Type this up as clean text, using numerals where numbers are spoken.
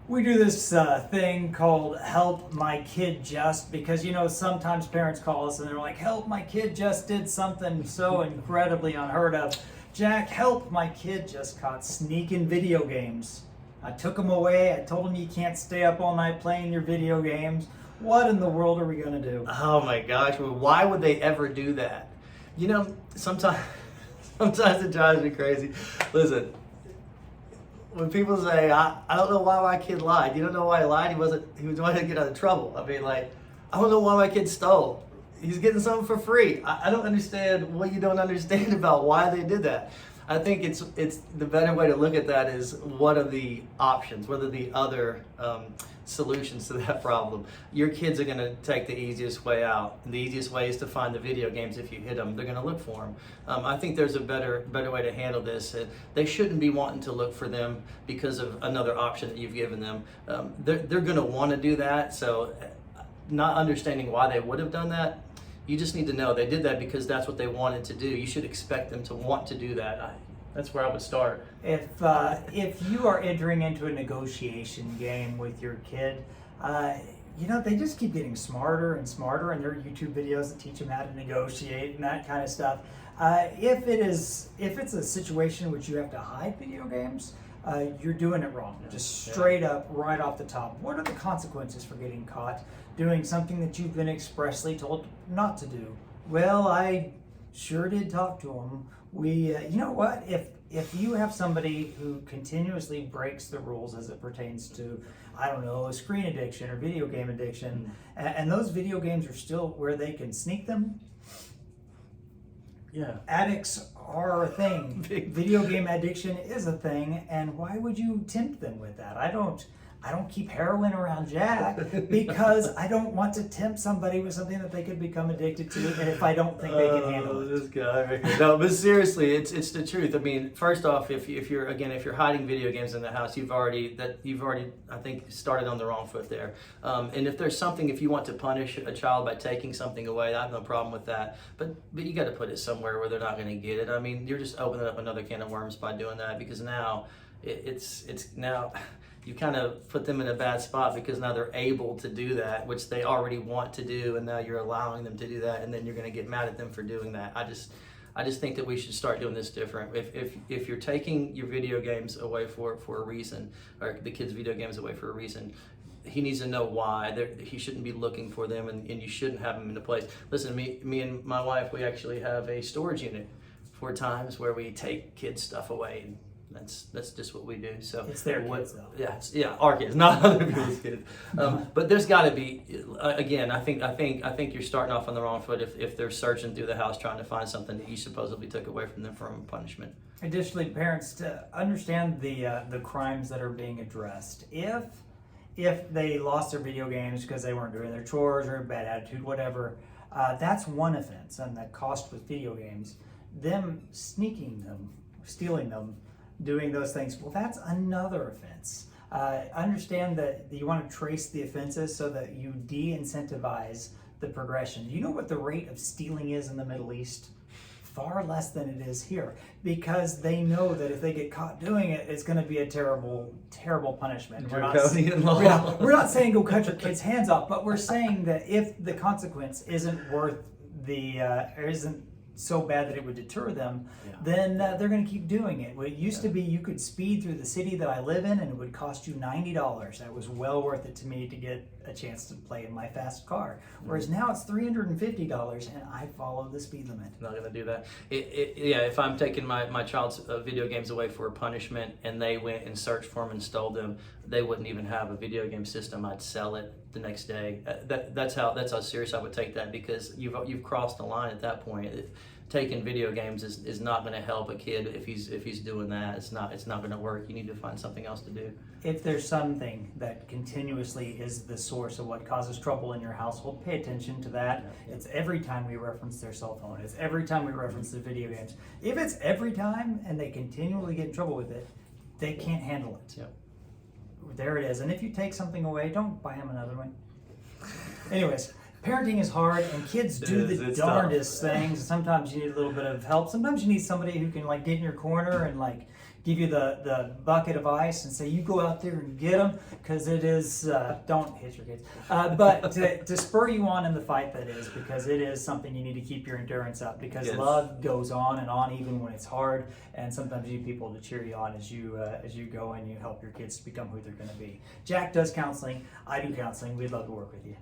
We do this thing called Help My Kid Just, because sometimes parents call us and they're like, help, my kid just did something so incredibly unheard of. Jack, help, my kid just caught sneaking video games. I took him away. I told him you can't stay up all night playing your video games. What in the world are we going to do? Oh my gosh, well, why would they ever do that? Sometimes it drives me crazy. Listen, when people say, I don't know why my kid lied. You don't know why he lied? He was trying to get out of trouble. I mean, I don't know why my kid stole. He's getting something for free. I don't understand what you don't understand about why they did that. I think it's the better way to look at that is what are the options, what are the other solutions to that problem. Your kids are going to take the easiest way out. And the easiest way is to find the video games. If you hit them, they're going to look for them. I think there's a better way to handle this. They shouldn't be wanting to look for them because of another option that you've given them. They're going to want to do that. So not understanding why they would have done that, you just need to know they did that because that's what they wanted to do. You should expect them to want to do that. That's where I would start. If you are entering into a negotiation game with your kid, they just keep getting smarter and smarter, and there are YouTube videos that teach them how to negotiate and that kind of stuff. If it's a situation in which you have to hide video games, you're doing it wrong. Just straight up, right off the top. What are the consequences for getting caught doing something that you've been expressly told not to do? Well, I sure did talk to him. You know what? If you have somebody who continuously breaks the rules as it pertains to, I don't know, screen addiction or video game addiction, and those video games are still where they can sneak them, addicts are a thing. Video game addiction is a thing, and why would you tempt them with that? I don't keep heroin around Jack because I don't want to tempt somebody with something that they could become addicted to, and if I don't think they can handle it. This guy. No, but seriously, it's the truth. I mean, first off, if you're hiding video games in the house, you've already I think started on the wrong foot there. And if you want to punish a child by taking something away, I have no problem with that. But you got to put it somewhere where they're not going to get it. I mean, you're just opening up another can of worms by doing that, because now it's now. You kind of put them in a bad spot because now they're able to do that, which they already want to do, and now you're allowing them to do that, and then you're going to get mad at them for doing that. I just think that we should start doing this different. If you're taking your video games away for a reason, or the kids' video games away for a reason, he needs to know why. He shouldn't be looking for them, and you shouldn't have them in a place. Listen, me and my wife, we actually have a storage unit for times where we take kids' stuff away. And that's just what we do. So it's their kids, though. Yeah, our kids, not other people's kids. But there's got to be. Again, I think you're starting off on the wrong foot if they're searching through the house trying to find something that you supposedly took away from them from punishment. Additionally, parents to understand the crimes that are being addressed. If they lost their video games because they weren't doing their chores or a bad attitude, whatever, that's one offense, and that cost with video games. Them sneaking them, stealing them, doing those things, well, that's another offense. Understand that you want to trace the offenses so that you de-incentivize the progression. Do you know what the rate of stealing is in the Middle East? Far less than it is here, because they know that if they get caught doing it, it's going to be a terrible, terrible punishment. We're not saying go cut your kid's hands off, but we're saying that if the consequence isn't worth or isn't so bad that it would deter them, then they're going to keep doing it. Well, it used to be you could speed through the city that I live in and it would cost you $90. That was well worth it to me to get a chance to play in my fast car. Whereas now it's $350 and I follow the speed limit. Not going to do that. If I'm taking my child's video games away for a punishment and they went and searched for them and stole them, they wouldn't even have a video game system. I'd sell it the next day. That's how serious I would take that, because you've crossed the line at that point. Taking video games is not going to help a kid if he's doing that. It's not going to work. You need to find something else to do. If there's something that continuously is the source of what causes trouble in your household, pay attention to that. It's every time we reference their cell phone. It's every time we reference the video games. If it's every time and they continually get in trouble with it, they can't handle it. Yep. There it is. And if you take something away, don't buy them another one. Anyways, parenting is hard, and kids do the It's darndest tough. things. Sometimes you need a little bit of help. Sometimes you need somebody who can like get in your corner and like give you the bucket of ice and say, you go out there and get them, because it is, don't hit your kids, but to spur you on in the fight that is, because it is something you need to keep your endurance up, because Yes. love goes on and on even when it's hard, and sometimes you need people to cheer you on as you go and you help your kids to become who they're going to be. Jack does counseling, I do counseling, we'd love to work with you.